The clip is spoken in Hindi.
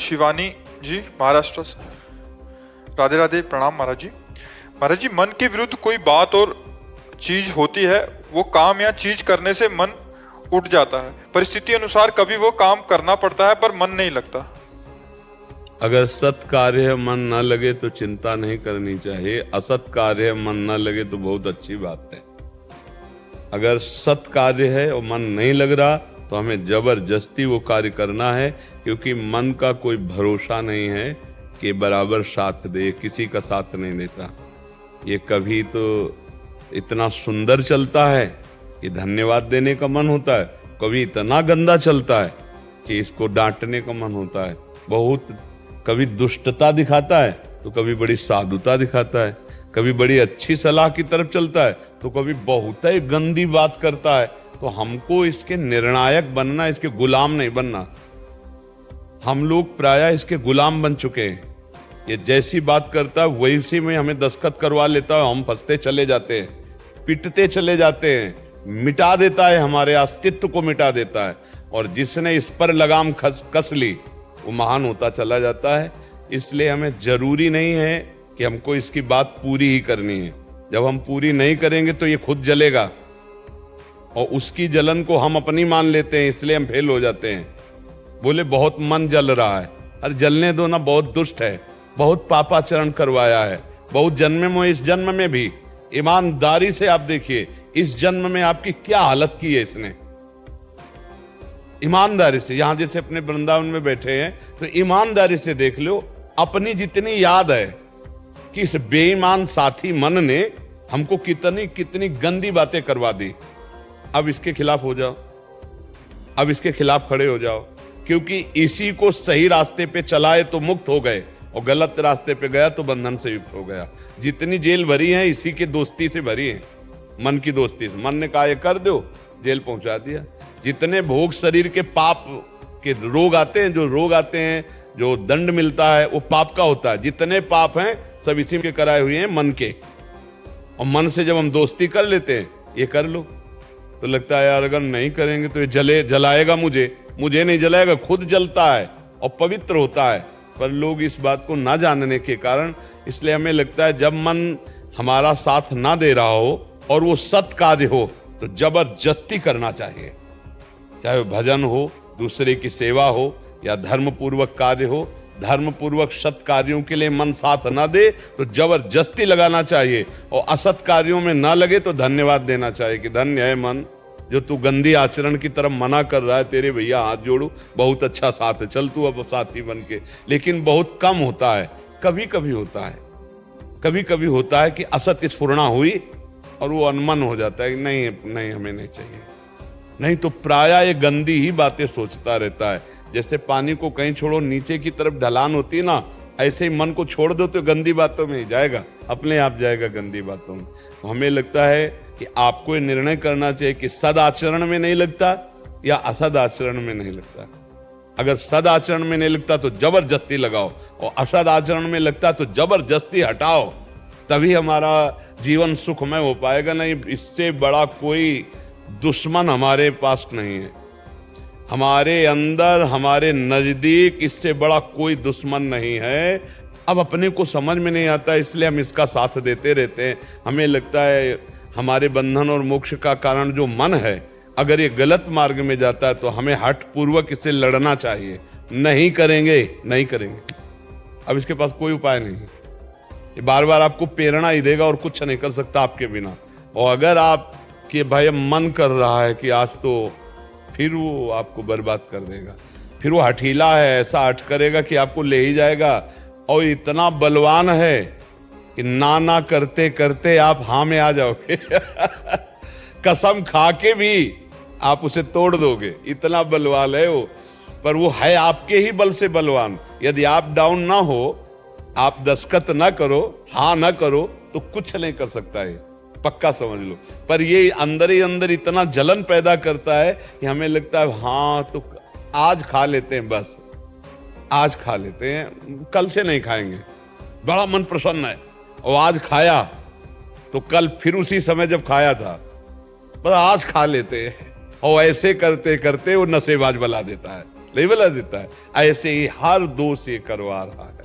शिवानी जी महाराष्ट्र से। राधे राधे, प्रणाम महाराज जी। महाराज जी, मन के विरुद्ध कोई बात और चीज होती है, वो काम या चीज करने से मन उठ जाता है। परिस्थिति अनुसार कभी वो काम करना पड़ता है पर मन नहीं लगता। अगर सत कार्य मन न लगे तो चिंता नहीं करनी चाहिए, असत कार्य मन न लगे तो बहुत अच्छी बात है। अगर सत कार्य है और मन नहीं लग रहा तो हमें जबरदस्ती वो कार्य करना है, क्योंकि मन का कोई भरोसा नहीं है कि बराबर साथ दे, किसी का साथ नहीं देता। ये कभी तो इतना सुंदर चलता है कि धन्यवाद देने का मन होता है, कभी इतना गंदा चलता है कि इसको डांटने का मन होता है। बहुत कभी दुष्टता दिखाता है तो कभी बड़ी साधुता दिखाता है, कभी बड़ी अच्छी सलाह की तरफ चलता है तो कभी बहुत ही गंदी बात करता है। तो हमको इसके निर्णायक बनना, इसके गुलाम नहीं बनना। हम लोग प्रायः इसके गुलाम बन चुके हैं। ये जैसी बात करता है वैसी में हमें दस्तखत करवा लेता है, हम फंसते चले जाते हैं, पिटते चले जाते हैं, मिटा देता है, हमारे अस्तित्व को मिटा देता है। और जिसने इस पर लगाम कस ली वो महान होता चला जाता है। इसलिए हमें जरूरी नहीं है कि हमको इसकी बात पूरी ही करनी है। जब हम पूरी नहीं करेंगे तो ये खुद जलेगा और उसकी जलन को हम अपनी मान लेते हैं, इसलिए हम फेल हो जाते हैं। बोले बहुत मन जल रहा है, अरे जलने दो ना, बहुत दुष्ट है, बहुत पापाचरण करवाया है, बहुत जन्म में, इस जन्म में भी। ईमानदारी से आप देखिए इस जन्म में आपकी क्या हालत की है इसने। ईमानदारी से, यहां जैसे अपने वृंदावन में बैठे हैं तो ईमानदारी से देख लो, अपनी जितनी याद है कि इस बेईमान साथी मन ने हमको कितनी कितनी गंदी बातें करवा दी। अब इसके खिलाफ हो जाओ, अब इसके खिलाफ खड़े हो जाओ, क्योंकि इसी को सही रास्ते पे चलाए तो मुक्त हो गए और गलत रास्ते पे गया तो बंधन से युक्त हो गया। जितनी जेल भरी है इसी के दोस्ती से भरी है, मन की दोस्ती से। मन ने कहा ये कर दो, जेल पहुंचा दिया। जितने भोग शरीर के पाप के रोग आते हैं, जो रोग आते हैं, जो दंड मिलता है वो पाप का होता है। जितने पाप हैं सब इसी के कराए हुए हैं, मन के। और मन से जब हम दोस्ती कर लेते हैं, ये कर लो, तो लगता है यार अगर नहीं करेंगे तो ये जलाएगा मुझे नहीं जलाएगा, खुद जलता है और पवित्र होता है। पर लोग इस बात को ना जानने के कारण, इसलिए हमें लगता है जब मन हमारा साथ ना दे रहा हो और वो सत कार्य हो तो जबरदस्ती करना चाहिए। चाहे वो भजन हो, दूसरे की सेवा हो या धर्म पूर्वक कार्य हो। धर्म पूर्वक सत कार्यों के लिए मन साथ ना दे तो जबरदस्ती लगाना चाहिए, और असत कार्यों में ना लगे तो धन्यवाद देना चाहिए कि धन्य है मन जो तू गंदी आचरण की तरफ मना कर रहा है। तेरे भैया हाथ जोड़ू, बहुत अच्छा साथ है, चल तू अब साथी बन के। लेकिन बहुत कम होता है, कभी कभी होता है, कभी कभी होता है कि असत स्फुरणा हुई और वो अनमन हो जाता है कि नहीं नहीं हमें नहीं चाहिए। नहीं तो प्रायः ये गंदी ही बातें सोचता रहता है। जैसे पानी को कहीं छोड़ो, नीचे की तरफ ढलान होती है ना, ऐसे ही मन को छोड़ दो तो गंदी बातों में ही जाएगा, अपने आप जाएगा गंदी बातों में। तो हमें लगता है कि आपको ये निर्णय करना चाहिए कि सद आचरण में नहीं लगता या असद आचरण में नहीं लगता। अगर सद आचरण में नहीं लगता तो जबरदस्ती लगाओ, और असद आचरण में लगता तो जबरदस्ती हटाओ, तभी हमारा जीवन सुखमय हो पाएगा। नहीं, इससे बड़ा कोई दुश्मन हमारे पास नहीं है, हमारे अंदर, हमारे नजदीक इससे बड़ा कोई दुश्मन नहीं है। अब अपने को समझ में नहीं आता, इसलिए हम इसका साथ देते रहते हैं। हमें लगता है हमारे बंधन और मोक्ष का कारण जो मन है, अगर ये गलत मार्ग में जाता है तो हमें हठ पूर्वक इससे लड़ना चाहिए। नहीं करेंगे, नहीं करेंगे, अब इसके पास कोई उपाय नहीं। ये बार बार आपको प्रेरणा ही देगा और कुछ नहीं कर सकता आपके बिना। और अगर आप कि भाई मन कर रहा है कि आज तो, फिर वो आपको बर्बाद कर देगा। फिर वो हठीला है, ऐसा हठ करेगा कि आपको ले ही जाएगा। और इतना बलवान है कि ना करते करते आप हाँ में आ जाओगे कसम खा के भी आप उसे तोड़ दोगे, इतना बलवान है वो। पर वो है आपके ही बल से बलवान। यदि आप डाउन ना हो, आप दस्तखत ना करो, हाँ ना करो, तो कुछ नहीं कर सकता है, पक्का समझ लो। पर ये अंदर ही अंदर इतना जलन पैदा करता है कि हमें लगता है हाँ तो आज खा लेते हैं, बस आज खा लेते हैं, कल से नहीं खाएंगे। बड़ा मन प्रसन्न है और आज खाया तो कल फिर उसी समय जब खाया था, बस आज खा लेते हैं। और ऐसे करते करते वो नशेबाज बना देता है। लेवला देता है, ऐसे ही हर दोष ये करवा रहा है।